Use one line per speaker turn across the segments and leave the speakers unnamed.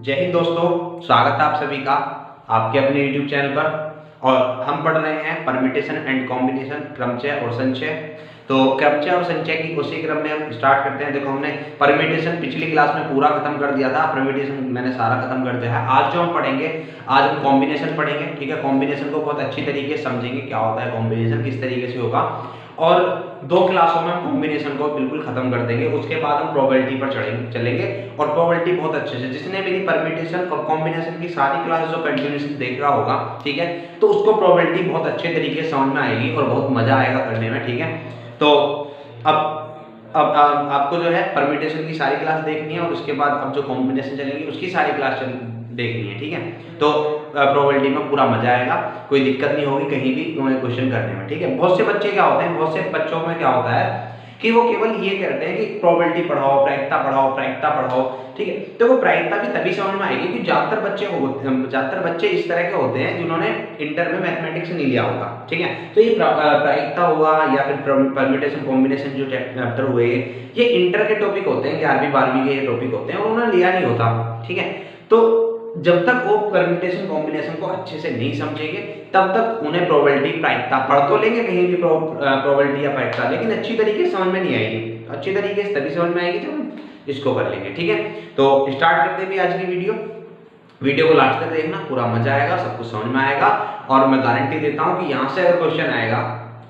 जय हिंद दोस्तों, स्वागत है आप सभी का आपके अपने YouTube चैनल पर। और हम पढ़ रहे हैं परम्यूटेशन एंड कॉम्बिनेशन, क्रमचय और संचय। तो क्रमचय और संचय की उसी क्रम में हम स्टार्ट करते हैं। देखो, हमने परम्यूटेशन पिछली क्लास में पूरा खत्म कर दिया था, परम्यूटेशन मैंने सारा खत्म कर दिया है। आज जो हम पढ़ेंगे, आज हम कॉम्बिनेशन पढ़ेंगे। ठीक है, कॉम्बिनेशन को बहुत अच्छी तरीके से समझेंगे, क्या होता है कॉम्बिनेशन, किस तरीके से होगा। और 2 क्लासों में हम कॉम्बिनेशन को बिल्कुल खत्म कर देंगे। उसके बाद हम प्रोबेबिलिटी पर चलेंगे और प्रोबेबिलिटी बहुत अच्छे से, जिसने भी परम्यूटेशन और कॉम्बिनेशन की सारी क्लासेस जो कंटिन्यूअसली देख रहा होगा, ठीक है, तो उसको प्रोबेबिलिटी बहुत अच्छे तरीके से समझ में आएगी और बहुत मजा आएगा करने में। ठीक है, तो अब आपको जो है परम्यूटेशन की सारी क्लास देखनी है और उसके बाद अब जो कॉम्बिनेशन चलेगी उसकी सारी क्लास देखनी है। ठीक है, तो प्रोबेबिलिटी में पूरा मजा आएगा, कोई दिक्कत नहीं होगी कहीं भी क्वेश्चन करने में। ठीक है, बहुत से बच्चे क्या होते हैं, बहुत से बच्चों में क्या होता है कि वो केवल ये कहते हैं कि प्रोबेबिलिटी पढ़ाओ, प्रायिकता पढ़ाओ, प्रायिकता पढ़ाओ। ठीक है, तो वो प्रायिकता भी तभी समझ में आएगी कि ज्यादातर बच्चे इस तरह के होते हैं जिन्होंने इंटर में मैथमेटिक्स नहीं लिया होगा। ठीक है, तो ये प्रायिकता हुआ या फिर परम्यूटेशन कॉम्बिनेशन जो चैप्टर हुए, ये इंटर के टॉपिक होते हैं, 11वीं 12वीं के ये टॉपिक होते हैं और उन्होंने लिया नहीं होता। ठीक है, तो जब तक वो परम्यूटेशन कॉम्बिनेशन को अच्छे से नहीं समझेंगे तब तक उन्हें प्रोबेबिलिटी प्रायिकता पढ़ तो लेंगे कहीं भी प्रोबेबिलिटी या प्रायिकता, लेकिन अच्छी तरीके से समझ में नहीं आएगी। अच्छी तरीके से तभी समझ में आएगी जब हम इसको कर लेंगे। ठीक है, तो स्टार्ट करते हैं भी आज की वीडियो को लास्ट तक देखना, पूरा मजा आएगा, सब कुछ समझ में आएगा। और मैं गारंटी देता हूं कि यहां से अगर क्वेश्चन आएगा,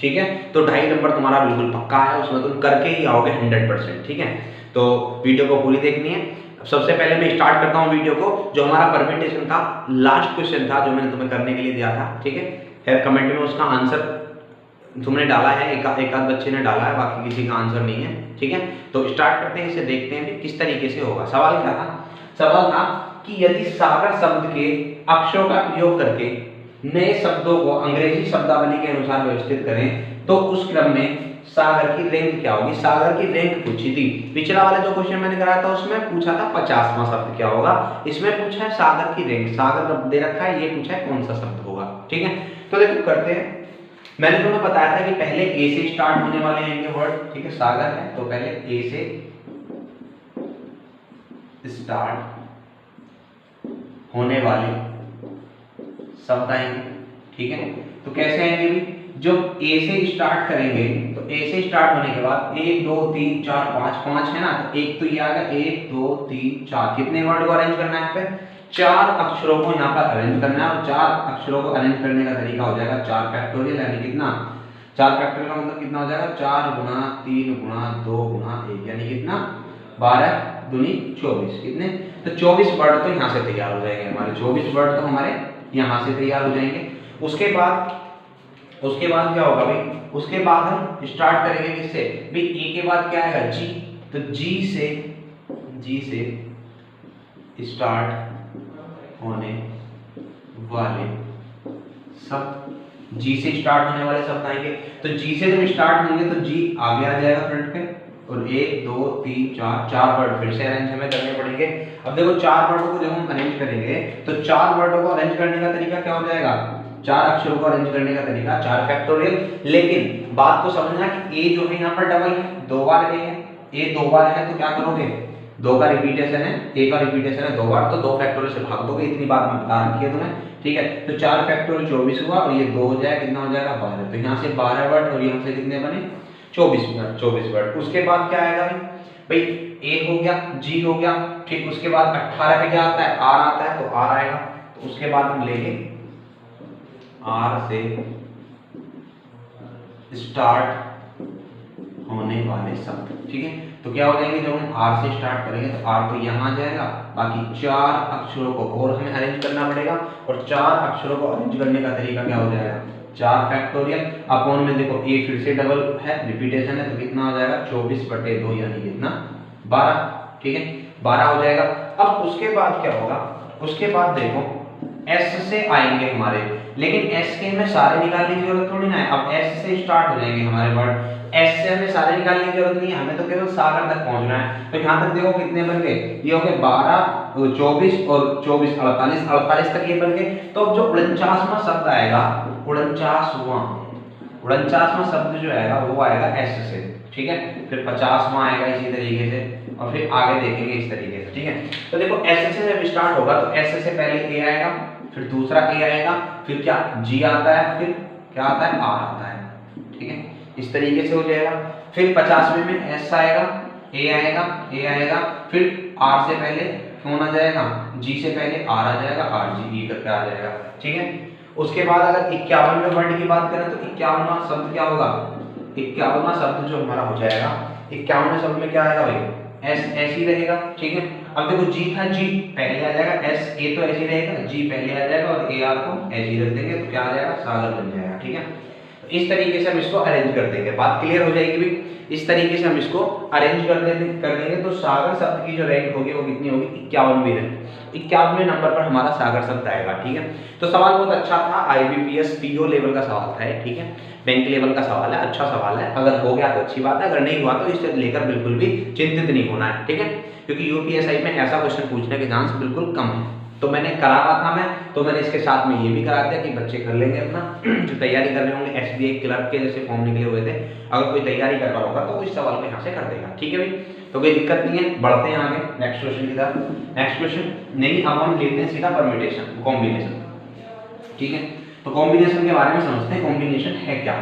ठीक है, तो 2.5 नंबर तुम्हारा बिल्कुल पक्का है, उसमें तुम करके ही आओगे 100%। ठीक है, तो वीडियो को पूरी देखनी है। सबसे पहले मैं स्टार्ट करता हूं वीडियो को। जो हमारा परम्यूटेशन का लास्ट क्वेश्चन था, जो मैंने तुम्हें करने के लिए दिया था, ठीक है, खैर कमेंट में उसका आंसर तुमने डाला है, एक आध बच्चे ने डाला है, बाकी किसी का आंसर नहीं है। ठीक है, तो स्टार्ट करते हैं, इसे देखते हैं कि किस तरीके से होगा। सवाल क्या था? सवाल था कि यदि सागर शब्द के अक्षरों का प्रयोग करके नए शब्दों को अंग्रेजी शब्दावली के अनुसार व्यवस्थित करें तो उस क्रम में सागर की रैंक क्या होगी। सागर की रैंक पूछी थी। पिछला वाला जो क्वेश्चन मैंने कराया था उसमें पूछा था 50वां शब्द क्या होगा, इसमें पूछा है सागर की रैंक। सागर दे रखा है, ये पूछा है कौन सा शब्द होगा। ठीक है, तो देखो करते हैं। मैंने तुम्हें बताया था कि पहले ए से स्टार्ट होने वाले हैं वर्ड। ठीक है, सागर है तो पहले ए से स्टार्ट होने वाले शब्द आएंगे। ठीक है, तो कैसे आएंगे भी? जो ए से स्टार्ट करेंगे तो ए से स्टार्ट होने के बाद 1 2 3 4 5 है ना, तो एक तो ये आ गया 1 2 3 4। कितने वर्ड को अरेंज करना है यहाँ पे? 4 अक्षरों को यहाँ पर अरेंज करना है। और 4 अक्षरों को अरेंज करने का तरीका हो जाएगा 4 फैक्टोरियल, यानी कितना? 4 फैक्टोरियल का मतलब कितना हो जाएगा? 4 गुना 3 गुना 2 गुना 1, यानी कितना? 12 दूनी 24। कितने? तो 24 वर्ड तो यहाँ से तैयार हो जाएंगे हमारे। 24 वर्ड तो हमारे यहाँ से तैयार हो जाएंगे। उसके बाद क्या होगा भाई? उसके बाद हम स्टार्ट करेंगे किससे भाई? ए के बाद क्या आएगा? जी। तो जी से स्टार्ट होने वाले शब्द, जी से स्टार्ट होने वाले शब्द आएंगे। तो जी से जब स्टार्ट होंगे तो जी आगे आ जाएगा फ्रंट पे, और 1 2 3 4 वर्ड फिर से अरेंज हमें करने पड़ेंगे। अब देखो 4 वर्डों को जब हम अरेंज करेंगे तो 4 वर्डों को अरेंज करने का तरीका क्या हो जाएगा? 4 अक्षरों को अरेंज करने का तरीका 4 फैक्टोरियल। लेकिन बात को समझना कि ए जो है यहाँ पर डबल है, 2 बार ए है। ए 2 बार है तो क्या करोगे? 2 का रिपीटेशन है, ए का रिपीटेशन है 2 बार, तो 2 फैक्टोरियल से भाग दोगे। इतनी बात मैं बता रखी है तुम्हें। ठीक है, तो 4 फैक्टोरियल 24 हुआ और ये 2 हो जाएगा, कितना हो जाएगा? 12। तो यहाँ से 12 वर्ड और यहाँ से कितने बने? 24 वर्ड। उसके बाद क्या आएगा भाई? ए हो गया, जी हो गया। ठीक, उसके बाद 18 पे क्या आता है? आर आता है, तो आर आएगा। तो उसके बाद हम लेंगे आर से स्टार्ट होने वाले शब्द। ठीक है, तो क्या हो जाएंगे? जब हम आर से स्टार्ट करेंगे तो आर तो यहाँ आ जाएगा, बाकी 4 अक्षरों को और हमें अरेंज करना पड़ेगा। और 4 अक्षरों को अरेंज करने का तरीका क्या हो जाएगा? 4 फैक्टोरियल अपॉन में देखो ए फिर से डबल है, रिपीटेशन है, तो कितना हो जाएगा? 24/2, यानी कितना? 12। ठीक है, 12 हो जाएगा। अब उसके बाद क्या होगा? उसके बाद देखो एस से आएंगे हमारे, लेकिन एस के हमें सारे निकालने की जरूरत थोड़ी ना है। अब एस से स्टार्ट हो जाएंगे हमारे वर्ड। एस से हमें सारे निकालने की जरूरत नहीं है, हमें तो केवल सागर तक पहुंचना है। तो यहाँ तक देखो कितने बन गए? ये हो गए 12 24 और 24 48 तक ये बन गए। तो अब जो 49वां शब्द आएगा, 49वां 49वां शब्द जो आएगा वो आएगा एस से, ठीक है। फिर 50वां आएगा इसी तरीके से, और फिर आगे देखेंगे इस तरीके से, ठीक है। तो देखो एस से जब स्टार्ट होगा तो एस से पहले ए आएगा, फिर दूसरा ए आएगा, फिर क्या जी आता है, फिर क्या आता है आर आता है, ठीक है। इस तरीके से हो जाएगा। फिर 50वें में एस आएगा, ए आएगा, फिर आर से पहले कौन आ जाएगा, जी से पहले आर आ जाएगा, आर जी ई करके आ जाएगा, ठीक है। उसके बाद अगर 51वें वर्ड की बात करें तो 51वां शब्द क्या होगा, 51वां शब्द जो हमारा हो जाएगा, 51वें शब्द में क्या आएगा भाई, एस ऐसी रहेगा, ठीक है। अब देखो जी था, जी पहले आ जाएगा, एस ए तो ऐसे ही रहेगा, जी पहले आ जाएगा और ए आर को ऐसे ही रख देंगे तो क्या आ जाएगा, सागर बन जाएगा, ठीक है। तो इस तरीके से हम इसको अरेंज कर देंगे, बात क्लियर हो जाएगी भाई। इस तरीके से हम इसको अरेंज कर देंगे तो सागर शब्द की जो रैंक होगी वो कितनी होगी, 51वीं रैंक। 51वें नंबर पर हमारा सागर शब्द आएगा, ठीक है। तो सवाल बहुत अच्छा था, IBPS PO लेवल का सवाल था, ठीक है, बैंक लेवल का सवाल है, अच्छा सवाल है। अगर हो गया तो अच्छी बात है, अगर नहीं हुआ तो इसे लेकर बिल्कुल भी चिंतित नहीं होना है, ठीक है, क्योंकि UPSI में ऐसा क्वेश्चन पूछने के चांस बिल्कुल कम है। तो मैंने करा रहा था मैं, तो मैंने इसके साथ में ये भी करा दिया कि बच्चे कर लेंगे अपना जो तैयारी कर रहे होंगे, SBI क्लर्क के जैसे फॉर्म निकले हुए थे, अगर कोई तैयारी कर रहा होगा तो वो इस सवाल को यहाँ से कर देगा, ठीक है भाई। तो कोई दिक्कत नहीं है, बढ़ते हैं आगे नेक्स्ट क्वेश्चन की तरफ। नेक्स्ट क्वेश्चन नहीं, अब हम लेते हैं सीधा परम्यूटेशन कॉम्बिनेशन, ठीक है। तो कॉम्बिनेशन के बारे में समझते हैं, कॉम्बिनेशन है क्या।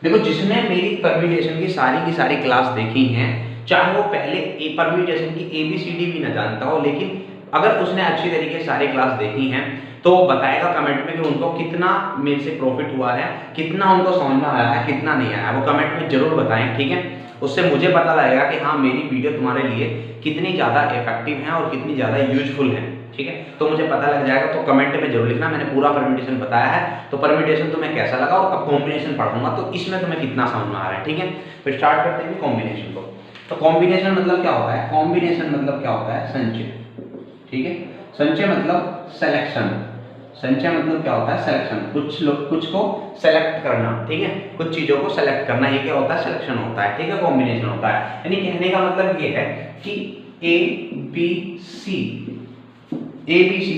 देखो जिसने मेरी परम्यूटेशन की सारी क्लास देखी हैं, चाहे वो पहले परम्यूटेशन की ABCD भी ना जानता हो, लेकिन अगर उसने अच्छी तरीके से सारी क्लास देखी हैं तो वो बताएगा कमेंट में कि उनको कितना मेरे से प्रॉफिट हुआ है, कितना उनको समझ में आया है, कितना नहीं आया, वो कमेंट में जरूर बताएं, ठीक है। उससे मुझे पता लगेगा कि हाँ मेरी वीडियो तुम्हारे लिए कितनी ज़्यादा इफेक्टिव है और कितनी ज़्यादा यूजफुल है, ठीक है। तो मुझे पता लग जाएगा, तो कमेंट में जरूर लिखना मैंने पूरा परम्यूटेशन बताया है, तो परम्यूटेशन तुम्हें कैसा लगा, और अब कॉम्बिनेशन पढ़ूंगा तो इसमें तुम्हें कितना समझ में आ रहा है, ठीक है। तो स्टार्ट करते हैं कॉम्बिनेशन को। तो कॉम्बिनेशन मतलब क्या होता है, कॉम्बिनेशन मतलब क्या होता है, संचय, ठीक है। संचय मतलब सिलेक्शन, संचय मतलब क्या होता है, सिलेक्शन, कुछ को सेलेक्ट करना, ठीक है, कुछ चीजों को सेलेक्ट करना, ये क्या होता है, सिलेक्शन होता है, ठीक है, कॉम्बिनेशन होता है। यानी कहने का मतलब ये है कि ए बी सी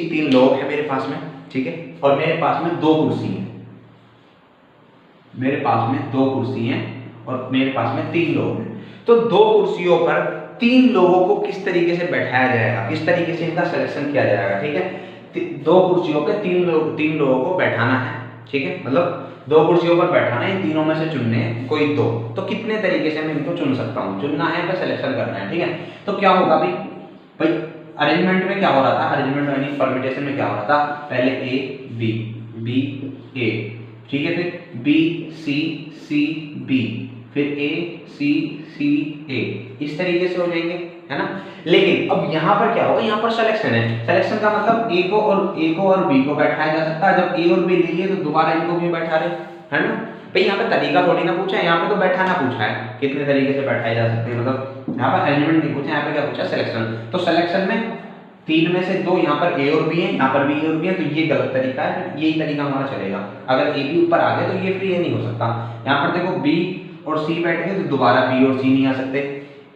3 लोग हैं मेरे पास में, ठीक है, और मेरे पास में 2 कुर्सी हैं, मेरे पास में 2 कुर्सी हैं और मेरे पास में 3 लोग हैं। तो 2 कुर्सियों पर 3 लोगों को किस तरीके से बैठाया जाएगा, किस तरीके से इनका सिलेक्शन किया जाएगा, ठीक है। 2 कुर्सियों पे 3 लोगों को बैठाना है, ठीक है, मतलब 2 कुर्सियों पर बैठाना है, इन तीनों में से चुनने हैं कोई 2, तो कितने तरीके से मैं इनको चुन सकता हूँ, चुनना है फिर सिलेक्शन करना है, ठीक है। तो क्या होगा भाई अरेंजमेंट में क्या हो रहा था, अरेंजमेंट यानी परम्यूटेशन में क्या हो रहा था, पहले A B B A, ठीक है, फिर B C C B, फिर A C C A, इस तरीके से हो जाएंगे, है ना। लेकिन अब यहाँ पर क्या होगा, यहाँ पर सिलेक्शन है, सिलेक्शन का मतलब A को और B को बैठाया जा सकता है, जब A और B ले लिए तो दोबारा इनको भी बैठा रहे, है ना भाई। यहाँ पे तरीका थोड़ी ना पूछा है, यहाँ पे तो बैठाना पूछा है, कितने तरीके से बैठाए जा सकते हैं, मतलब यहाँ पर अरेंजमेंट नहीं पूछा, यहाँ पे क्या पूछा, सिलेक्शन। तो सिलेक्शन में 3 में से 2 यहाँ पर A और B है, यहाँ पर B और B है, तो ये गलत तरीका है, यही तरीका हमारा चलेगा। अगर A B ऊपर आ गए तो ये फिर ये नहीं हो सकता। यहाँ पर देखो B और C बैठ गए तो दोबारा B और C नहीं आ सकते,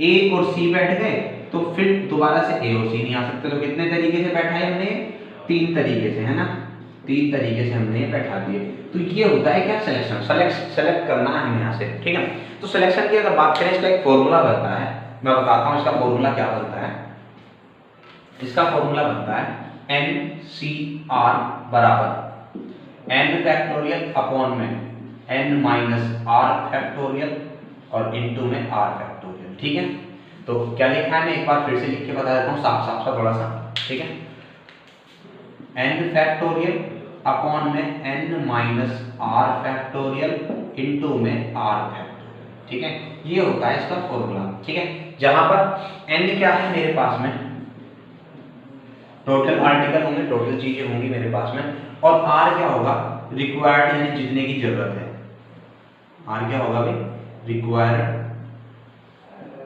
A और C बैठ गए तो फिर दोबारा से A और C नहीं आ सकते। तो कितने तरीके से बैठाए हमने, 3 तरीके से, है ना, 3 तरीके से हमने बैठा दिए। तो ये होता है क्या, सिलेक्शन, सेलेक्ट करना है हमें यहाँ से, ठीक है। तो सिलेक्शन की अगर बात करें, इसका एक फॉर्मूला बनता है, मैं बताता हूँ इसका फॉर्मूला क्या बनता है। इसका फॉर्मूला बनता है NCR बराबर n फैक्टोरियल अपॉन में n माइनस r फैक्टोरियल और इनटू में r फैक्टोरियल, ठीक है। तो क्या लिखा है, मैं एक बार फिर से लिख के बता देता हूँ साफ साफ सा थोड़ा सा, ठीक है। n फैक्टोरियल अपॉन में n minus r factorial into में r फैक्टोरियल, ठीक है, ये होता है इसका फॉर्मूला, ठीक है। जहां पर n क्या है मेरे पास में, टोटल आर्टिकल होंगे, टोटल चीजें होंगी मेरे पास में, और r क्या होगा, रिक्वायर्ड यानी जितने की जरूरत है, r क्या होगा भाई, रिक्वायर्ड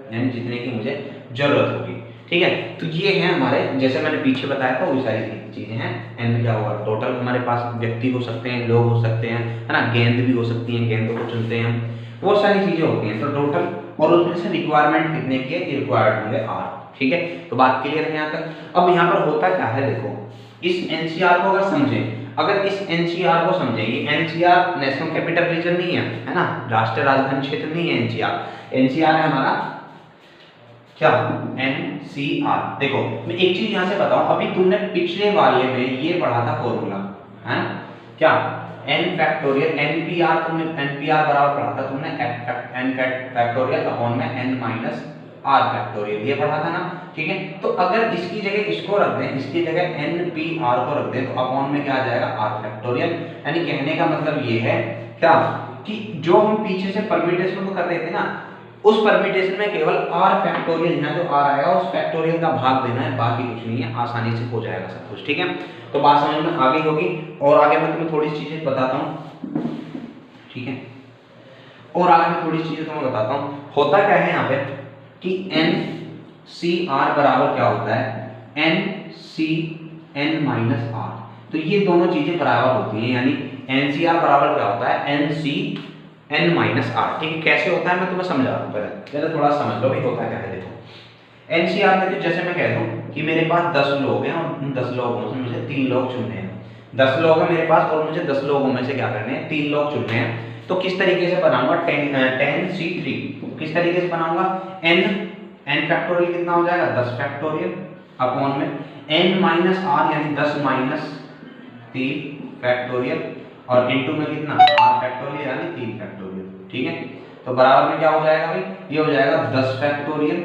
यानी जितने की मुझे जरूरत होगी, ठीक है। तो ये है हमारे, जैसे मैंने पीछे बताया था वही सारी चीजें हैं। n क्या होगा, टोटल हमारे पास व्यक्ति हो सकते हैं, लोग हो सकते हैं, है ना, गेंद भी हो सकती है, गेंदों को चुनते हैं हम, वो सारी चीजें होती हैं। तो टोटल और उसमें से रिक्वायरमेंट कितने की है, रिक्वायर्ड होंगे r, ठीक है। तो बात क्लियर है यहाँ तक। अब यहाँ पर होता क्या है, देखो इस NCR को अगर समझें, अगर इस एनसीआर को समझे, ये एनसीआर नेशनल कैपिटल रीजन नहीं है ना, राष्ट्रीय राजधानी क्षेत्र नहीं है एनसीआर। एनसीआर है हमारा क्या, एनसीआर। देखो मैं एक चीज यहां से बताऊं, अभी तुमने पिछले वाले में ये पढ़ा था फॉर्मूला, है क्या, एन फैक्टोरियल, एनपीआर, तुमने एनपीआर बराबर पढ़ा था तुमने एन फैक्टोरियल अपॉन में एन माइनस आर फैक्टोरियल, ये पढ़ा था ना, ठीक है। तो अगर इसकी जगह इसको रख दें, इसकी जगह एन पी आर को रख दें, तो अपॉन में क्या आ जाएगा, आर फैक्टोरियल। यानी कहने का मतलब ये है क्या, कि जो हम पीछे से परम्यूटेशन को कर रहे थे ना, उस परम्यूटेशन में केवल आर फैक्टोरियल, यहाँ जो आर आएगा उस फैक्टोरियल का भाग देना है, बाकी कुछ नहीं है, आसानी से हो जाएगा सब कुछ, ठीक है। तो बात समझ में आ गई होगी। और आगे मैं तुम्हें थोड़ी चीजें बताता हूँ, ठीक है, और आगे मैं थोड़ी चीजें तुम्हें बताता हूँ। होता क्या है यहाँ पे कि एन सी आर बराबर क्या होता है, N C N minus R. तो ये दोनों चीजें बराबर होती हैं, यानी एन सी आर बराबर क्या होता है, N C N minus R, ठीक है। कैसे होता है मैं तुम्हें समझा रहा हूँ, पहले थोड़ा समझ लो भी होता क्या है। देखो एनसीआर में, तो जैसे मैं कह दूं कि मेरे पास 10 लोग हैं और उन 10 लोगों से मुझे 3 लोग चुनने हैं। 10 लोग हैं मेरे पास और मुझे 10 लोगों में से क्या करने हैं, 3 लोग चुनने हैं। तो किस तरीके से बनाऊंगा, 10C3 किस तरीके से बनाऊंगा, n फैक्टोरियल कितना हो जाएगा, 10 फैक्टोरियल अपॉन में n माइनस आर, यानी 10 माइनस 3 फैक्टोरियल, और इनटू में कितना, r फैक्टोरियल यानी 3 फैक्टोरियल, ठीक है। तो बराबर में क्या हो जाएगा भाई, ये हो जाएगा 10 फैक्टोरियल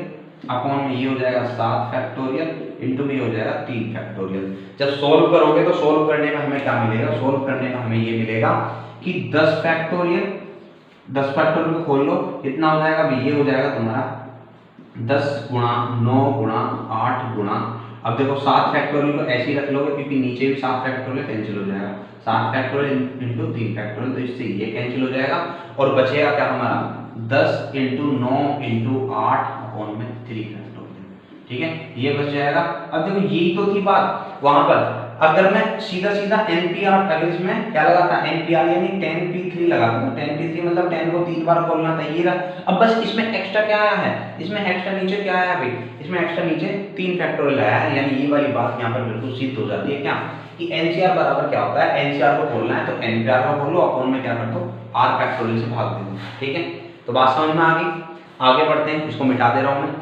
अपॉन में ये हो जाएगा 7 फैक्टोरियल, इनटू में हो जाएगा 3 फैक्टोरियल। जब सोल्व करोगे तो सोल्व करने में हमें क्या मिलेगा, सोल्व करने में हमें ये मिलेगा कि 10 फैक्टोरियल, 10 फैक्टोरियल को खोल लो, कितना हो जाएगा भाई, ये हो जाएगा तुम्हारा 10 गुणा 9 गुणा 8 गुणा, अब देखो 7 फैक्टोरियल को ऐसे ही रख लोगे क्योंकि नीचे भी 7 फैक्टोरियल कैंसिल हो जाएगा, 7 फैक्टोरियल इंटू 3 फैक्टोरियल, तो इससे ये कैंसिल हो जाएगा और बचेगा क्या हमारा 10 इंटू 9 इंटू 8 अपॉन में 3 फैक्टोरियल, ठीक है, ये बच जाएगा। अब देखो यही तो थी बात वहां पर, अगर मैं सीधा सीधा एनपीआर, अगर इसमें क्या लगाता, एनपीआर यानी 10p3 लगाता हूं, 10p3 मतलब 10 को 3 बार खोलना था, ये रहा। अब बस इसमें एक्स्ट्रा क्या आया है, इसमें एक्स्ट्रा नीचे क्या आया भाई, इसमें एक्स्ट्रा नीचे 3 फैक्टोरियल आया है, यानी ये वाली बात यहाँ पर बिल्कुल सिद्ध हो जाती है क्या, कि एनसीआर बराबर क्या होता है, एनसीआर को खोलना है तो एनपीआर को खोलो, अपॉन में क्या कर दो, आर फैक्टोरियल से भाग दे दो, ठीक है। तो बात समझ में आ गई, आगे बढ़ते हैं, इसको मिटा दे रहा हूं मैं।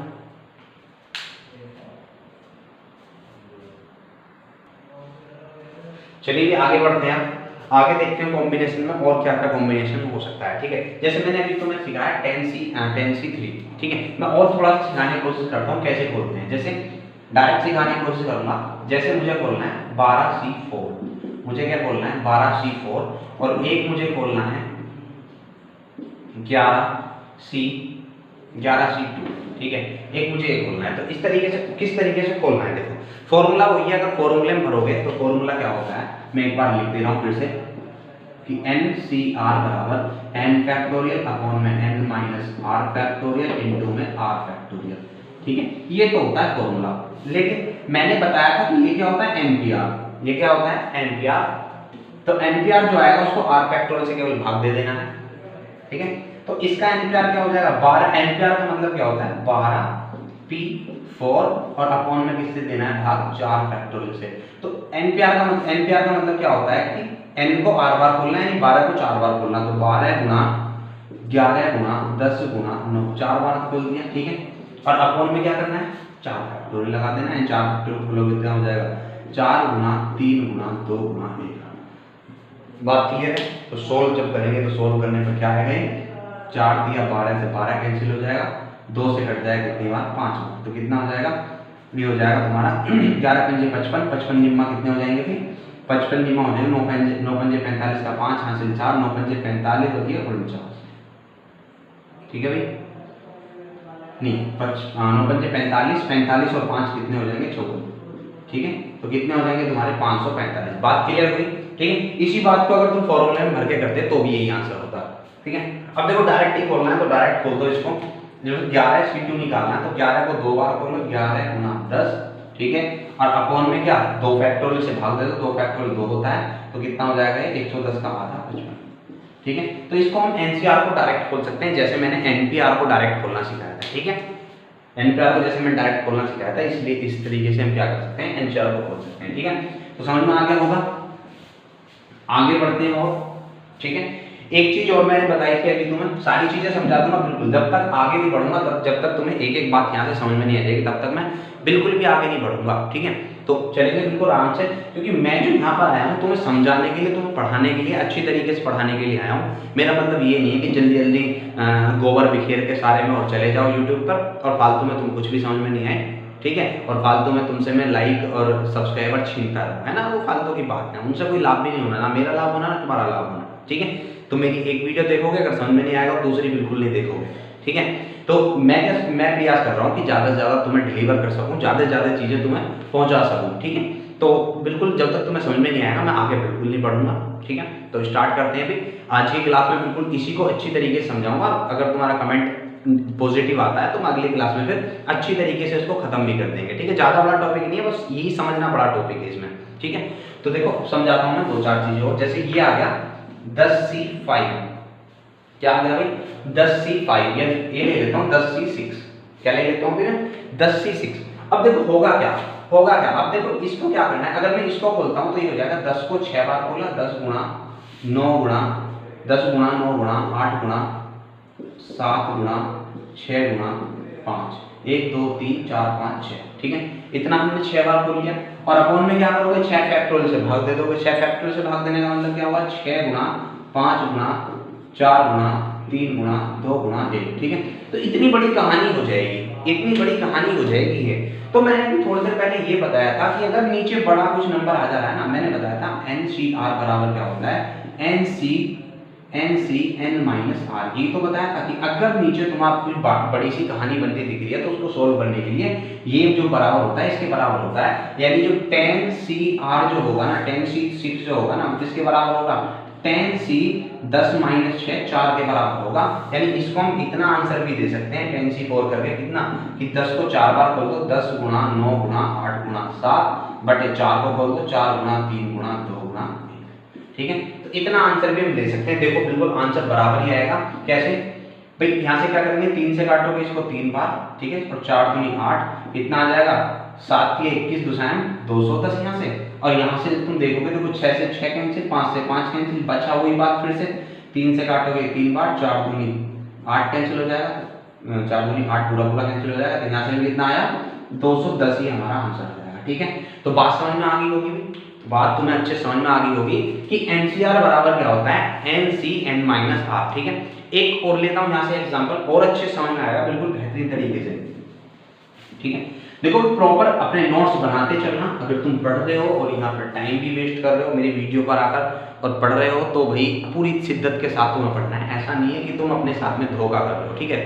चलिए आगे बढ़ते हैं, आगे देखते हैं कॉम्बिनेशन में और क्या क्या कॉम्बिनेशन हो सकता है, ठीक है। जैसे मैंने अभी तुम्हें सिखाया 10C3, ठीक है, मैं और थोड़ा सा सिखाने की कोशिश करता हूँ कैसे खोलते हैं। जैसे डायरेक्ट सिखाने की कोशिश करूंगा, जैसे मुझे खोलना है 12C4, मुझे क्या खोलना है 12C4, और एक मुझे खोलना है 11C2, ठीक है, एक मुझे एक खोलना है। तो इस तरीके से किस तरीके से खोलना है, देखो फॉर्मूला वही है, अगर फॉर्मूले में भरोगे तो फॉर्मूला क्या होता है, मैं एक बार लिख दे रहा हूं फिर से कि NCR बराबर n फैक्टोरियल अपॉन में n minus r factorial into में r फैक्टोरियल, ठीक है, ये तो होता है फॉर्मूला। लेकिन मैंने बताया था कि ये क्या होता है NPR, ये क्या होता है NPR। तो NPR जो आएगा उसको r फैक्टोरियल से केवल भाग दे देना है, ठीक है। तो इसका NPR क्या हो जाएगा 12, NPR का मतलब क्या होता है 12p4, और अपॉन में किससे देना है भाग 4 फैक्टोरियल से। तो NPR का मतलब क्या होता है कि n को r बार खोलना है, यानी 12 को 4 बार खोलना, तो 12 गुना 11 गुना 10 गुना 9, 4 बार खोल दिया, ठीक है। और अपॉन में क्या करना है 4 फैक्टोरियल लगा देना है, 4 फैक्टोरियल खोलोगे कितना हो जाएगा 4 गुना 3 गुना 2 गुना 1। बात क्लियर है। तो सोल्व जब करेंगे तो सोल्व करने पर क्या आएगा, 4 दिया 12 से 12 कैंसिल हो जाएगा, 2 से कट जाएगा कितनी बार 5 बार, तो कितना हो जाएगा, ये हो जाएगा तुम्हारा 11 पंजे 55, 55 निम्मा कितने हो जाएंगे फिर 55 निम्मा हो जाएंगे 9 पंजे 45 का 5 हासिल 4, 9 पंजे 45 होती है 49, ठीक है भाई, नहीं 9 पंजे 45, 45 और 5 कितने हो जाएंगे 54, ठीक है। तो कितने हो जाएंगे तुम्हारे 545। बात क्लियर हुई, ठीक है। इसी बात को अगर तुम फॉर्मूले में भर के करते तो भी यही आंसर होता, ठीक है। अब देखो डायरेक्ट ही खोलना है तो डायरेक्ट खोल दो इसको, जैसे 11C2 निकालना है तो 11 को 2 बार खोलो, 11 गुना 10, ठीक है, और अपॉन में क्या 2 फैक्टोरियल से भाग दे दो, 2 फैक्टोरियल 2 होता है, तो कितना हो जाएगा 110 का आधा 55, ठीक है। तो इसको हम NCR को डायरेक्ट खोल सकते हैं, जैसे मैंने NPR को डायरेक्ट खोलना सिखाया था, ठीक है। NPR को जैसे मैंने डायरेक्ट खोलना सिखाया था, इसलिए इस तरीके से हम क्या कर सकते हैं NCR को खोल सकते हैं, ठीक है। तो समझ में आ गया होगा। आगे बढ़ते हैं और ठीक है। एक चीज और मैंने बताई थी अभी तुम्हें, सारी चीजें समझा दूंगा बिल्कुल, जब तक आगे नहीं बढ़ूंगा तब जब तक तुम्हें एक एक बात यहाँ से समझ में नहीं आ जाएगी तब तक मैं बिल्कुल भी आगे नहीं बढ़ूंगा, ठीक है। तो चलेंगे बिल्कुल आराम से, क्योंकि मैं जो यहाँ पर आया हूँ तुम्हें समझाने के लिए, तुम्हें पढ़ाने के लिए, अच्छी तरीके से पढ़ाने के लिए आया हूँ। मेरा मतलब ये नहीं है कि जल्दी जल्दी गोबर बिखेर के सारे में और चले जाओ यूट्यूब पर और फालतू में तुम्हें कुछ भी समझ में नहीं आए, ठीक है, और फालतू में तुमसे मैं लाइक और सब्सक्राइबर छीनता रहूँ, है ना, वो फालतू की बात है, उनसे कोई लाभ भी नहीं होना, ना मेरा लाभ होना ना तुम्हारा लाभ होना, ठीक है। तो मेरी एक वीडियो देखोगे, अगर समझ में नहीं आएगा और दूसरी बिल्कुल नहीं देखोगे, ठीक है। तो मैं प्रयास कर रहा हूँ कि ज़्यादा से ज़्यादा तुम्हें डिलीवर कर सकूँ, ज़्यादा से ज़्यादा चीज़ें तुम्हें पहुँचा सकूँ, ठीक है। तो बिल्कुल जब तक तुम्हें समझ में नहीं आएगा मैं आगे बिल्कुल नहीं बढ़ूंगा, ठीक है। तो स्टार्ट करते हैं अभी। आज की क्लास में बिल्कुल इसी को अच्छी तरीके से समझाऊंगा, अगर तुम्हारा कमेंट पॉजिटिव आता है तो मैं अगली क्लास में फिर अच्छी तरीके से इसको खत्म भी कर देंगे, ठीक है। ज़्यादा बड़ा टॉपिक नहीं है, बस यही समझना बड़ा टॉपिक है इसमें, ठीक है। तो देखो समझाता हूँ मैं दो चार चीज़ें और, जैसे ये आ गया 10C5, क्या आ गया भाई 10C5, ये ले लेता हूँ 10C6, क्या ले लेता हूँ फिर 10C6। अब देखो होगा क्या, अब देखो इसको क्या करना है, अगर मैं इसको खोलता हूँ तो ये हो जाएगा 10 को 6 बार खोला, 10 गुणा 9 गुणा 10 गुणा 9 गुणा 8 गुणा 7 गुणा 6 गुणा 5, 1 2 3 4 5 6, ठीक है। इतना हमने 6 बार खोल लिया और अपोन में क्या करोगे 6 फैक्टोरियल से भाग दे दोगे। 6 फैक्टोरियल से भाग देने का मतलब क्या हुआ 6 गुणा 5 गुणा 4 गुणा 3 गुणा 2 गुणा 1, ठीक है। तो इतनी बड़ी कहानी हो जाएगी, इतनी बड़ी कहानी हो जाएगी है। तो मैंने थोड़ी देर पहले ये बताया था कि अगर नीचे बड़ा कुछ नंबर आ जा रहा है ना, मैंने बताया था NCR बराबर क्या होता है, NC N माइनस R, ये तो बताया था कि अगर नीचे तुम्हारी कोई बड़ी सी कहानी बनती दिख रही है तो उसको सोल्व करने के लिए ये जो बराबर होता है इसके बराबर होता है, यानी जो 10CR जो होगा ना, 10C6 जो होगा ना किसके बराबर होगा 10C 10 माइनस 6 4 के बराबर होगा। यानी इसको हम इतना आंसर भी दे सकते हैं 10C4 करके कितना कि 10 को 4 बार खोल दो, 10 गुणा 9 गुणा 8 गुणा 7 बटे 4 को खोल दो, 4 गुणा 3 गुणा 2 गुणा 1, ठीक है। तो इतना आंसर भी हम दे सकते हैं। देखो बिल्कुल आंसर बराबर ही आएगा, कैसे भाई, यहाँ से क्या करेंगे 3 से काटोगे इसको 3 बार, ठीक है, और 4 दूनी 8, इतना आ जाएगा 7 के 21 दुसाएं 210 यहाँ से, और यहाँ से तुम देखोगे तो 6 से 6 कैंसिल, 5 से 5 कैंसिल, बचा वही बात फिर से 3 से काटोगे 3 बार, 4 दूनी 8 कैंसिल हो जाएगा, 4 दूनी 8 पूरा पूरा कैंसिल हो जाएगा, तो यहाँ से भी कितना आया 210 ही हमारा आंसर आ जाएगा, ठीक है। तो बात समझ में आ गई होगी, बात तुम्हें अच्छे समझ में आ गई होगी कि NCR बराबर क्या होता है NC N माइनस R, ठीक है। एक और लेता हूँ यहाँ से एग्जाम्पल, और अच्छे समझ में आएगा बिल्कुल बेहतरीन तरीके से, ठीक है। देखो प्रॉपर अपने नोट्स बनाते चलना, अगर तुम पढ़ रहे हो और यहाँ पर टाइम भी वेस्ट कर रहे हो मेरी वीडियो पर आकर और पढ़ रहे हो तो भाई पूरी शिद्दत के साथ तुम्हें पढ़ना है, ऐसा नहीं है कि तुम अपने साथ में धोखा कर रहे हो, ठीक है।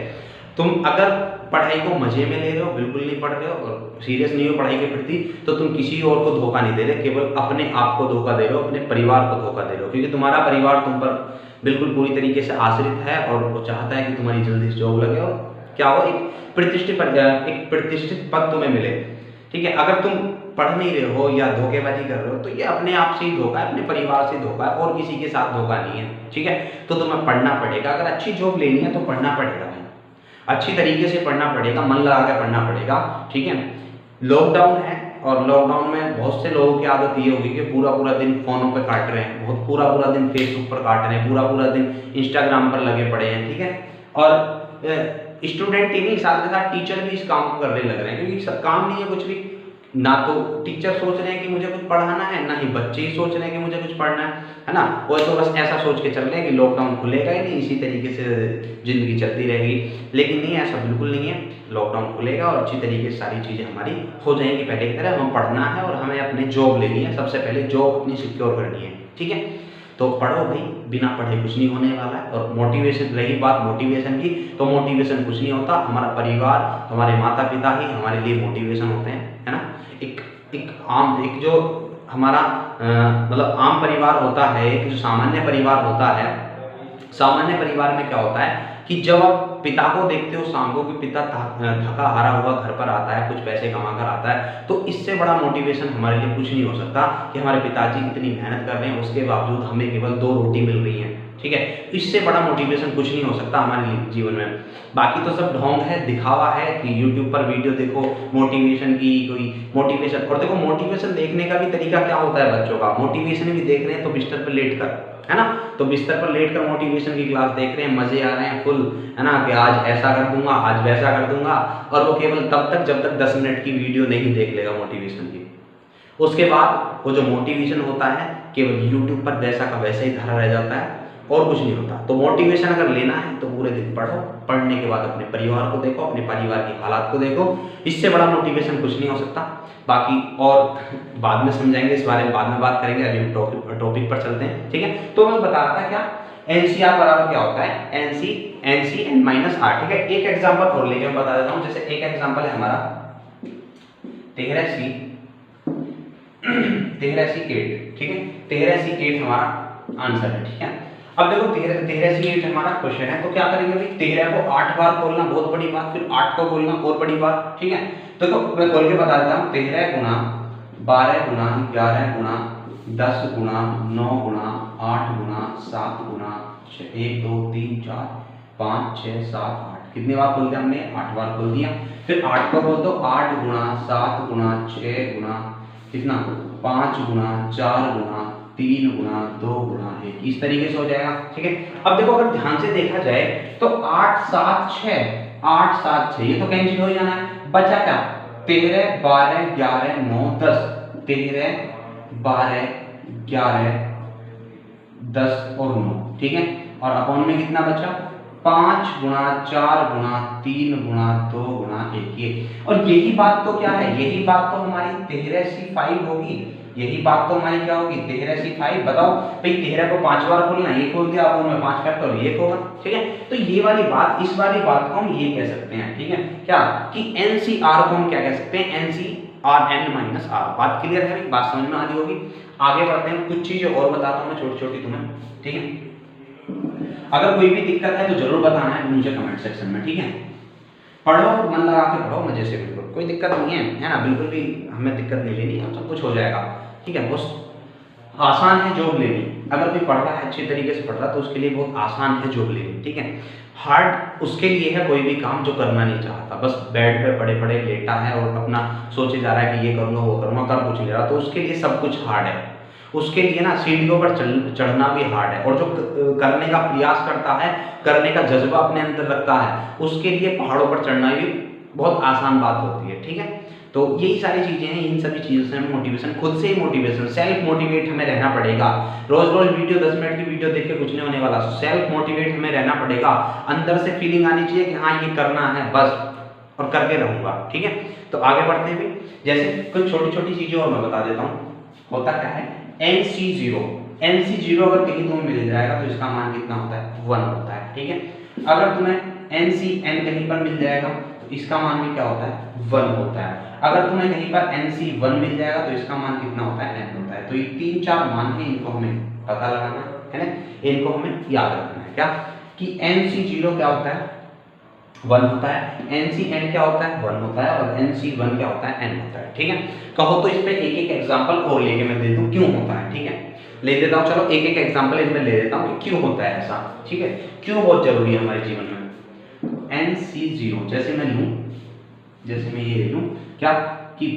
तुम अगर पढ़ाई को मजे में ले रहे हो, बिल्कुल नहीं पढ़ रहे हो और सीरियस नहीं हो पढ़ाई के प्रति, तो तुम किसी और को धोखा नहीं दे रहे, केवल अपने आप को धोखा दे रहे हो, अपने परिवार को धोखा दे रहे हो, क्योंकि तुम्हारा परिवार तुम पर बिल्कुल पूरी तरीके से आश्रित है और वो चाहता है कि तुम्हारी जल्दी से जॉब लगे और क्या हो एक प्रतिष्ठित पद तुम्हें मिले, ठीक है। अगर तुम पढ़ नहीं रहे हो या धोखेबाजी कर रहे हो तो ये अपने आप से ही धोखा है, अपने परिवार से धोखा है और किसी के साथ धोखा नहीं है, ठीक है। तो तुम्हें पढ़ना पड़ेगा, अगर अच्छी जॉब लेनी है तो पढ़ना पड़ेगा, अच्छी तरीके से पढ़ना पड़ेगा, मन लगा के पढ़ना पड़ेगा, ठीक है। लॉकडाउन है और लॉकडाउन में बहुत से लोगों की आदत ये होगी कि पूरा पूरा दिन फोनों पे काट रहे हैं, बहुत पूरा पूरा दिन फेसबुक पर काट रहे हैं, पूरा पूरा दिन इंस्टाग्राम पर लगे पड़े हैं, ठीक है। और स्टूडेंट ही नहीं, साथ के साथ टीचर भी इस काम को करने लग रहे हैं, क्योंकि काम नहीं है कुछ भी, ना तो टीचर सोच रहे हैं कि मुझे कुछ पढ़ाना है, ना ही बच्चे ही सोच रहे हैं कि मुझे कुछ पढ़ना है ना। वो तो बस ऐसा सोच के चल रहे हैं कि लॉकडाउन खुलेगा ही नहीं, इसी तरीके से जिंदगी चलती रहेगी, लेकिन नहीं, ऐसा बिल्कुल नहीं है। लॉकडाउन खुलेगा और अच्छी तरीके से सारी चीज़ें हमारी हो जाएंगी पहले की तरह। हमें पढ़ना है और हमें अपनी जॉब लेनी है, सबसे पहले जॉब अपनी सिक्योर करनी है, ठीक है। तो पढ़ो भाई, बिना पढ़े कुछ नहीं होने वाला है। और मोटिवेशन, रही बात मोटिवेशन की, तो मोटिवेशन कुछ नहीं होता, हमारा परिवार, हमारे माता पिता ही हमारे लिए मोटिवेशन होते हैं, है ना। एक जो हमारा मतलब आम परिवार होता है, एक जो सामान्य परिवार होता है, सामान्य परिवार में क्या होता है कि जब आप पिता को देखते हो शाम को कि पिता थका हारा हुआ घर पर आता है, कुछ पैसे कमा कर आता है, तो इससे बड़ा मोटिवेशन हमारे लिए कुछ नहीं हो सकता कि हमारे पिताजी इतनी मेहनत कर रहे हैं, उसके बावजूद हमें केवल 2 रोटी मिल रही है, ठीक है। इससे बड़ा मोटिवेशन कुछ नहीं हो सकता हमारे जीवन में। बाकी तो सब ढोंग है, दिखावा है कि यूट्यूब पर वीडियो देखो मोटिवेशन की, कोई मोटिवेशन। और देखो मोटिवेशन देखने का भी तरीका क्या होता है बच्चों का, मोटिवेशन भी देख रहे हैं तो बिस्तर पर लेट कर, है ना, तो बिस्तर पर लेट कर मोटिवेशन की क्लास देख रहे हैं, मजे आ रहे हैं फुल, है ना, कि आज ऐसा कर दूंगा, आज वैसा कर दूंगा। और वो केवल तब तक जब तक 10 मिनट की वीडियो नहीं देख लेगा मोटिवेशन की। उसके बाद वो जो मोटिवेशन होता है केवल यूट्यूब पर वैसा का वैसा ही धरा रह जाता है और कुछ नहीं होता। तो मोटिवेशन अगर लेना है तो पूरे दिन पढ़ो, पढ़ने के बाद अपने परिवार को देखो, अपने परिवार की हालात को देखो, इससे बड़ा मोटिवेशन कुछ नहीं हो सकता। बाकी और बाद में समझाएंगे, इस बारे में बाद में बात करेंगे, अभी हम टॉपिक पर चलते हैं, ठीक है। तो मैं बता रहा था क्या, एनसीआर बराबर क्या होता है, एनसी एन माइनस आर, ठीक है। एक एग्जाम्पल और लेके मैं बता देता हूँ। जैसे एक एग्जाम्पल है हमारा 13C8, ठीक है, 13C8 हमारा आंसर है, ठीक है। अब देखो 13C8 हमारा क्वेश्चन है, तो क्या करेंगे भाई, 13 को 8 बार खोलना बहुत बड़ी बात, फिर 8 को खोलना और बड़ी बात, ठीक है। तो मैं खोल के बता देता हूँ, 13 गुना 12 गुना 11 गुना 10 गुना 9 गुना 8 गुना 7 गुना 1 2 3 4 5 6 7 8, कितनी बार खोल दिया हमने, 8 बार खोल दिया। फिर 8 को बोल दो, 8 गुना 7 गुना 6 गुना कितना, 5 गुना 4 गुना 3 गुना 2 गुना 1, इस तरीके से हो जाएगा, ठीक है। अब देखो अगर ध्यान से देखा जाए तो 8 7 6 ये तो कैंसिल हो जाना है, बचा क्या, 13 12 11 9 10, 13 12 11 10 और 9, ठीक है। और अपॉन में कितना बचा, 5 गुना 4 गुना 3 गुना 2 गुना 1, ये। और यही बात तो क्या है, यही बात तो हमारी 13C5 होगी, यही बात तो हमारी क्या होगी, 13C5। बताओ भाई, 13 को 5 बार खोलना, ये खोल दिया, अपॉन में 5 फैक्टर ये होगा, ठीक है। तो ये वाली बात, इस वाली बात को हम ये कह सकते हैं, ठीक है, क्या कि NCR को हम क्या कह सकते हैं, NCR n माइनस आर। बात क्लियर है, बात समझ में आ रही होगी। आगे बढ़ते हैं, कुछ चीजें और बताता हूँ मैं छोटी छोटी तुम्हें, ठीक है। अगर कोई भी दिक्कत है तो जरूर बताना है मुझे कमेंट सेक्शन में, ठीक है। पढ़ो, मन लगा के पढ़ो, मजे से, बिल्कुल कोई दिक्कत नहीं है ना, बिल्कुल भी हमें दिक्कत नहीं लेनी है, सब कुछ हो जाएगा, ठीक है। बहुत आसान है जॉब लेनी, अगर कोई पढ़ रहा है अच्छी तरीके से पढ़ रहा है तो उसके लिए बहुत आसान है जॉब लेनी, ठीक है। हार्ड उसके लिए है कोई भी काम जो करना नहीं चाहता, बस बेड पे पड़े पड़े लेटा है और अपना सोचे जा रहा है कि ये करूँगा वो करूँगा, कर कुछ नहीं रहा, तो उसके लिए सब कुछ हार्ड है। उसके लिए ना सीढ़ियों पर चढ़ना भी हार्ड है, और जो करने का प्रयास करता है, करने का जज्बा अपने अंदर रखता है, उसके लिए पहाड़ों पर चढ़ना भी बहुत आसान बात होती है, ठीक है। तो यही सारी चीजें हैं, इन सभी चीजों से हमें मोटिवेशन, खुद से ही मोटिवेशन, सेल्फ मोटिवेट हमें रहना पड़ेगा। रोज रोज वीडियो 10 मिनट की वीडियो देख के कुछ नहीं होने वाला, सेल्फ मोटिवेट हमें रहना पड़ेगा। अंदर से फीलिंग आनी चाहिए कि हाँ ये करना है बस, और करके रहूंगा, ठीक है। तो आगे बढ़ते हैं भी, जैसे कुछ छोटी छोटी चीजें और मैं बता देता हूँ। होता क्या है, NC0 अगर कहीं तुम्हें मिल जाएगा तो इसका मान कितना होता है, 1 होता है, ठीक है। अगर तुम्हें NCN कहीं पर मिल जाएगा तो इसका मान भी क्या होता है, 1 होता है। अगर तुम्हें कहीं पर NC1 मिल जाएगा तो इसका मान कितना होता है, n होता है। तो ये 3-4 मान है, इनको हमें पता लगाना है ना, इनको हमें याद रखना है, क्या कि NC0 क्या होता है, 1 होता है, NCN क्या होता है, 1 होता है, और NC1 क्या होता है, n होता है, ठीक है। कहो तो इस पे एक एक एग्जांपल और लेके मैं दे दूं क्यों होता है, ठीक है, ले देता हूं। चलो एक एक एग्जांपल इसमें ले देता हूं कि क्यों होता है ऐसा, ठीक है, क्यों बहुत जरूरी है हमारे जीवन में। NC0 जैसे मैं लूं, जैसे मैं ये ले लूं क्या कि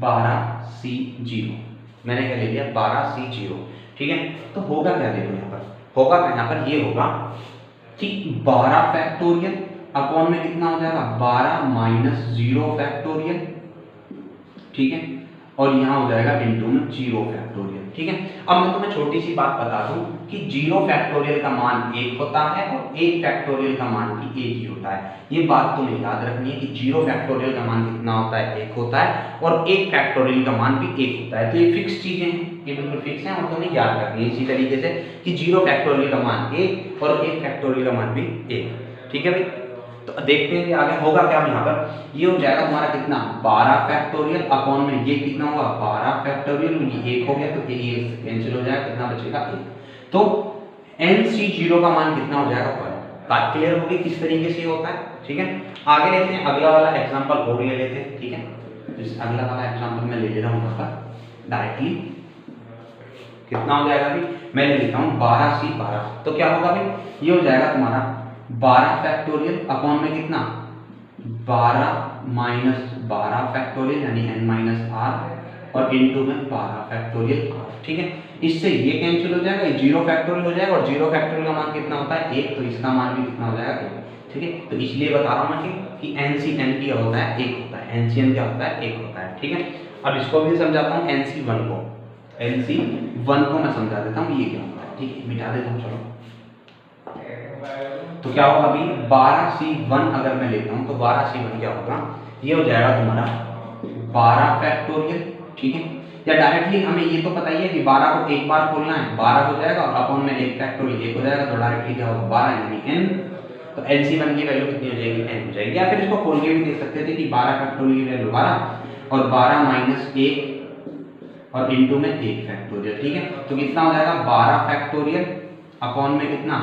12C0, मैंने क्या ले लिया, 12C0, ठीक है। तो होगा क्या, देखो यहाँ पर होगा क्या, यहाँ पर ये होगा कि 12 फैक्टोरियल अपॉन में कितना हो जाएगा, 12 माइनस 0 फैक्टोरियल, ठीक है, और यहाँ हो जाएगा इनटू में 0 फैक्टोरियल, ठीक है। अब मैं तुम्हें छोटी सी बात बता दूं कि 0 फैक्टोरियल का मान 1 होता है और 1 फैक्टोरियल का मान भी 1 ही होता है। ये बात तुम्हें याद रखनी है कि 0 फैक्टोरियल का मान कितना होता है, 1 होता है, और 1 फैक्टोरियल का मान भी 1 होता है। तो ये फिक्स चीजें हैं, ये बिल्कुल फिक्स हैं, और तुम्हें याद रखनी है इसी तरीके से कि 0 फैक्टोरियल का मान 1 और 1 फैक्टोरियल का मान भी 1, ठीक है भाई। तो देखते हैं कि आगे होगा क्या, यहाँ पर ये हो जाएगा तुम्हारा कितना, 12 फैक्टोरियल अपॉन में ये कितना होगा, 12 फैक्टोरियल, ये 1 हो गया तो ये कैंसिल हो जाएगा, कितना बचेगा 1। तो NC0 का मान कितना हो जाएगा, 1। बात क्लियर होगी किस तरीके से होता है, ठीक है। आगे लेते हैं, अगला वाला एग्जाम्पल और ले लेते हैं, ठीक है। तो अगला वाला एग्जाम्पल मैं ले ले रहा हूँ डायरेक्टली, कितना हो जाएगा भाई, मैं ले लेता हूँ 12c12, तो क्या होगा भाई, ये हो जाएगा तुम्हारा 12 फैक्टोरियल अपॉन में कितना 12 माइनस 12 फैक्टोरियल यानी n माइनस आर और इनटू में 12 फैक्टोरियल r। ठीक है, इससे ये कैंसिल हो जाएगा, ये 0 फैक्टोरियल हो जाएगा और 0 फैक्टोरियल का मान कितना होता है 1, तो इसका मान भी कितना हो जाएगा 1। ठीक है, तो इसलिए बता रहा हूँ मैं कि NC क्या होता है 1 होता है, NCN क्या होता है 1 होता है। ठीक है, अब इसको भी समझाता हूँ NC1 को, NC1 को मैं समझा देता हूँ ये क्या होता है। ठीक है, मिटा देता हूँ चलो। तो क्या होगा अभी 12C1 अगर मैं लेता हूँ तो 12C1 क्या होगा, ये हो जाएगा तुम्हारा 12 फैक्टोरियल। ठीक है, या डायरेक्टली हमें ये तो पता ही है कि 12 को एक बार खोलना है, 12 हो जाएगा और अपॉन में 1 फैक्टोरियल 1 हो जाएगा, तो डायरेक्टली क्या होगा 12 यानी n, तो NC1 की वैल्यू कितनी हो जाएगी n हो जाएगी। या फिर इसको खोल के भी देख सकते थे कि 12 फैक्टोरियल की वैल्यू 12 और 12 माइनस 1 और इनटू में 1 फैक्टोरियल। ठीक है, तो कितना हो जाएगा 12 फैक्टोरियल अपॉन में कितना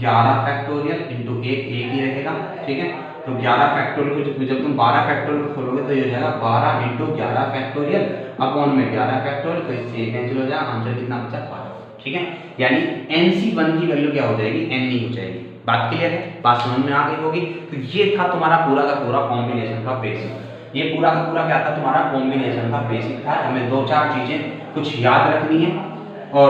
11 फैक्टोरियल इनटू 1 ही रहेगा। ठीक है, तो 11 फैक्टोरियल को जब तुम 12 फैक्टोरियल को खोलोगे तो ये हो जाएगा 12 इनटू 11 फैक्टोरियल अपॉन में 11 फैक्टोरियल, तो इससे कैंसिल हो जाएगा, आंसर कितना बचा 12। ठीक है, यानी NC1 की वैल्यू क्या हो जाएगी n ही हो जाएगी। बात क्लियर है, बात समझ में आ गई होगी। तो ये था तुम्हारा पूरा का पूरा कॉम्बिनेशन का बेसिक, ये पूरा का पूरा क्या था तुम्हारा कॉम्बिनेशन का बेसिक था। हमें 2-4 चीजें कुछ याद रखनी है और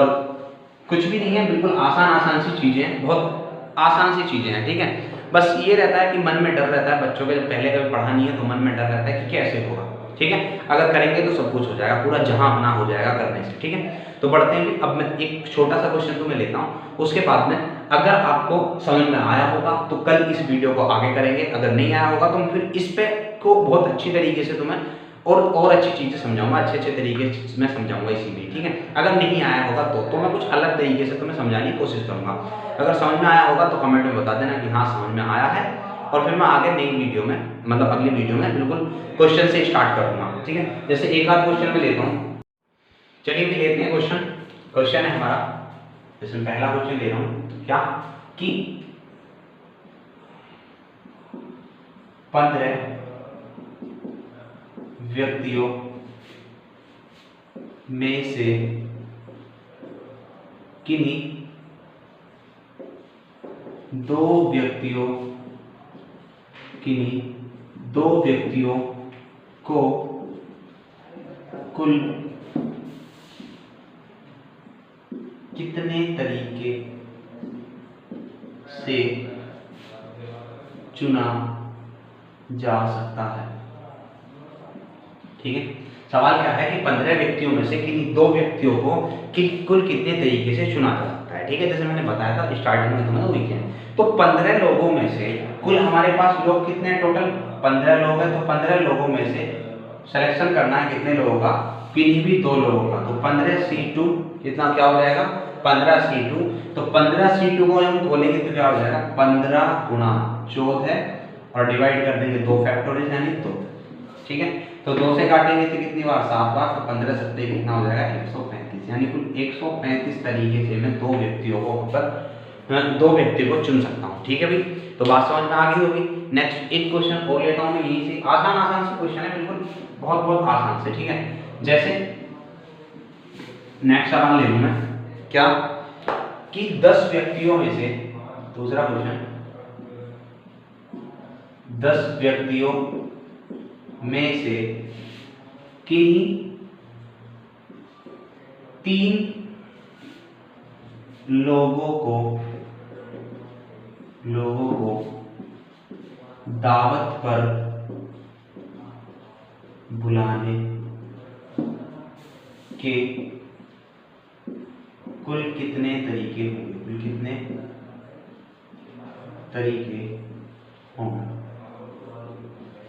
कुछ भी नहीं है, बिल्कुल आसान सी चीजें, बहुत आसान सी चीजें हैं। ठीक है, बस ये रहता है कि मन में डर रहता है बच्चों के, जब पहले कभी पढ़ा नहीं है तो मन में डर रहता है कि कैसे होगा। ठीक है, अगर करेंगे तो सब कुछ हो जाएगा, पूरा जहां अपना हो जाएगा करने से। ठीक है, तो बढ़ते हैं। अब मैं एक छोटा सा क्वेश्चन तुम्हें लेता हूँ, उसके बाद में अगर आपको समझ में आया होगा तो कल इस वीडियो को आगे करेंगे, अगर नहीं आया होगा तो फिर इस पे को बहुत अच्छी तरीके से तुम्हें और अच्छी चीजें समझाऊंगा, अच्छे तरीके से मैं समझाऊंगा इसी में। ठीक है, अगर नहीं आया होगा तो मैं कुछ अलग तरीके से तुम्हें समझाने की कोशिश करूंगा। अगर समझ में आया होगा तो कमेंट में बता देना कि हाँ समझ में आया है, और फिर मैं आगे नई वीडियो में मतलब अगली वीडियो में बिल्कुल क्वेश्चन से स्टार्ट करूंगा। ठीक है, जैसे एक आध क्वेश्चन में लेता हूँ, चलिए भी लेते हैं क्वेश्चन है हमारा। इसमें पहला क्वेश्चन ले रहा हूँ क्या कि 15 व्यक्तियों में से किन्हीं 2 व्यक्तियों को कुल कितने तरीके से चुना जा सकता है। ठीक है, सवाल क्या है कि 15 व्यक्तियों में से किन्हीं 2 व्यक्तियों को कुल कितने तरीके से चुना जा सकता है। ठीक है, जैसे मैंने बताया था स्टार्टिंग में तुम्हें वही है, तो 15 लोगों में से कुल हमारे पास लोग कितने टोटल 15 लोग हैं, तो 15 लोगों में से सिलेक्शन करना है कितने लोगों का, किन्हीं भी 2 लोगों का, तो 15C2 कितना क्या हो जाएगा 15C2, तो 15C2 को हम खोलेंगे तो क्या हो जाएगा 15 गुणा 14 और डिवाइड कर देंगे 2 फैक्टोरियल यानी 2। ठीक है, तो 2 से काटेंगे तो कितनी बार 7 बार, तो 15 सत्ते कितना हो जाएगा 135, यानी कुल 135 तरीके से मैं 2 व्यक्तियों को चुन सकता हूँ। ठीक है भाई, तो बात समझ में आ गई होगी। नेक्स्ट एक क्वेश्चन और लेता हूँ मैं यहीं से, आसान से क्वेश्चन है बिल्कुल, बहुत आसान से। ठीक है, जैसे नेक्स्ट सवाल ले लूँ मैं क्या कि 10 व्यक्तियों में से, दूसरा क्वेश्चन 10 व्यक्तियों में से किन्हीं 3 लोगों को दावत पर बुलाने के कुल कितने तरीके होंगे, कुल कितने तरीके होंगे।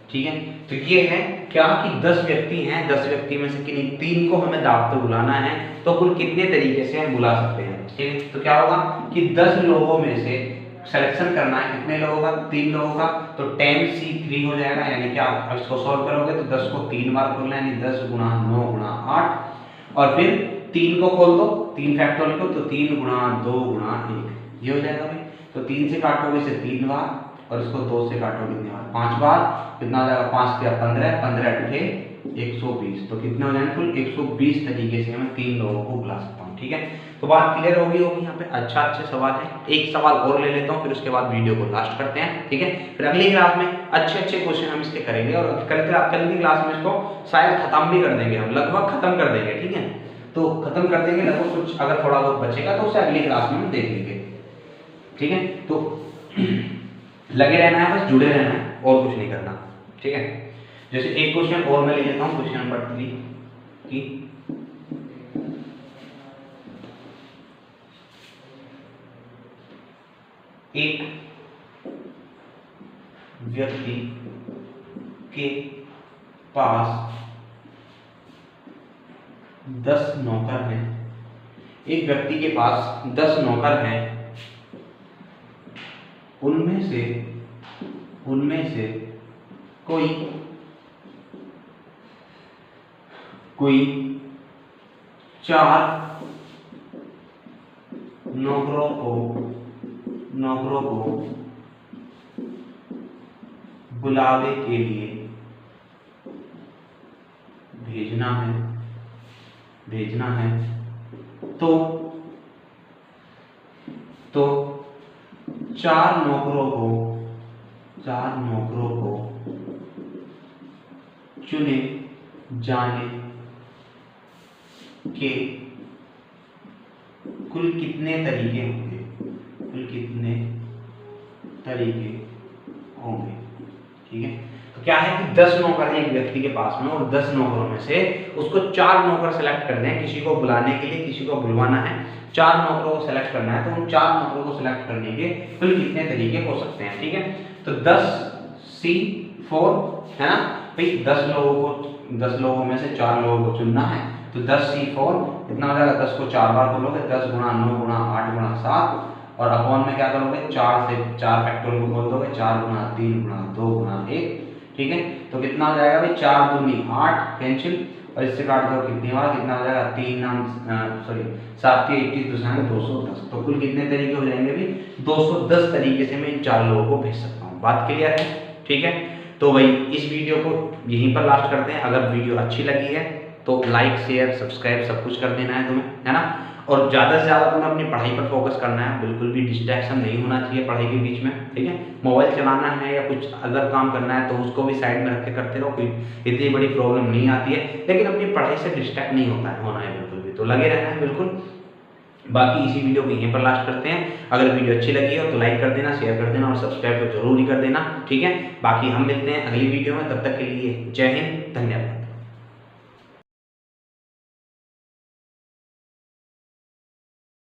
ठीक है, तो ये है क्या कि 10 व्यक्ति हैं, 10 व्यक्ति में से किन्हीं 3 को हमें दावत पर बुलाना है, तो कुल कितने तरीके से हम बुला सकते हैं। ठीक है, तो क्या होगा कि 10 लोगों में से सिलेक्शन करना है कितने लोगों का, 3 लोगों का, तो 10C3 हो जाएगा, यानी क्या अब इसको सॉल्व करोगे तो 10 को 3 बार खोलना है, यानी 10 गुणा 9 गुणा 8, और फिर 3 को खोल दो 3 फैक्टोरियल को, तो 3 गुणा 2 गुणा 1 ये हो जाएगा भाई। तो 3 से काटोगे इसे 3 बार और इसको 2 से काटो कितनी बार, 5 बार। कितना हो जाएगा, 5 के 15, 15 अठे 120, तो कितने हो जाएंगे कुल 120 तरीके से मैं 3 लोगों को बुला सकता हूँ। ठीक है, तो बात क्लियर होगी यहाँ पे। अच्छा अच्छे सवाल है, एक सवाल और ले लेता हूँ, फिर उसके बाद वीडियो को लास्ट करते हैं। ठीक है, फिर अगली क्लास में अच्छे अच्छे क्वेश्चन हम इसके करेंगे, और कल की क्लास में इसको शायद खत्म भी कर देंगे, हम लगभग खत्म कर देंगे। ठीक है, तो खत्म कर देंगे लगभग, कुछ अगर थोड़ा बहुत बचेगा तो उसे अगली क्लास में हम देख लेंगे। ठीक है, तो लगे रहना है, बस जुड़े रहना है, और कुछ नहीं करना। ठीक है, जैसे एक क्वेश्चन और मैं ले लेता हूँ, क्वेश्चन नंबर 3 की एक व्यक्ति के पास 10 नौकर हैं। एक व्यक्ति के पास 10 नौकर हैं, उनमें से कोई 4 नौकरों को बुलावे के लिए भेजना है, तो 4 नौकरों को चुने जाने के कुल कितने तरीके होंगे। ठीक है, तो क्या है कि 10 नौकर हैं एक व्यक्ति के पास में, और 10 नौकरों में से उसको 4 नौकर सेलेक्ट करने हैं, किसी को बुलाने के लिए, किसी को बुलवाना है, 4 नौकरों को सेलेक्ट करना है। तो उन 4 नौकरों को सेलेक्ट करने के कुल कितने तरीके हो सकते हैं। ठीक है, तो 10C4 है ना भाई, 10 लोगों में से 4 लोगों को चुनना है, तो 10C4 कितना हो जाएगा, 10 को 4 बार खोलोगे, 10 गुणा 9 गुणा 8 गुणा 7, और अपॉन में क्या करोगे, 4 से 4 फैक्टोरियल को खोल दोगे, 4 गुणा 3 गुणा 2 गुणा 1। ठीक है, तो कितना हो जाएगा भाई, 4 दूनी 8 कैंसिल, और इससे काट दो कितनी बार, कितना हो जाएगा 7 के 21 दूसरा 210। तो कुल कितने तरीके हो जाएंगे भाई, 210 तरीके से मैं इन 4 लोगों को भेज सकता हूँ। बात क्लियर है। ठीक है, तो भाई इस वीडियो को यहीं पर लास्ट करते हैं। अगर वीडियो अच्छी लगी है तो लाइक शेयर सब्सक्राइब सब कुछ कर देना है तुम्हें, है ना। और ज़्यादा से ज़्यादा तुम्हें अपनी पढ़ाई पर फोकस करना है, बिल्कुल भी डिस्ट्रैक्शन नहीं होना चाहिए पढ़ाई के बीच में। ठीक है, मोबाइल चलाना है या कुछ अदर काम करना है तो उसको भी साइड में रख के करते रहो, कोई इतनी बड़ी प्रॉब्लम नहीं आती है, लेकिन अपनी पढ़ाई से डिस्ट्रैक्ट नहीं होना है बिल्कुल भी, तो लगे रहना है बिल्कुल। बाकी इसी वीडियो को यहीं पर लास्ट करते हैं। अगर वीडियो अच्छी लगी हो तो लाइक कर देना, शेयर कर देना और सब्सक्राइब तो जरूर ही कर देना। ठीक है, बाकी हम मिलते हैं अगली वीडियो में, तब तक के लिए जय हिंद, धन्यवाद।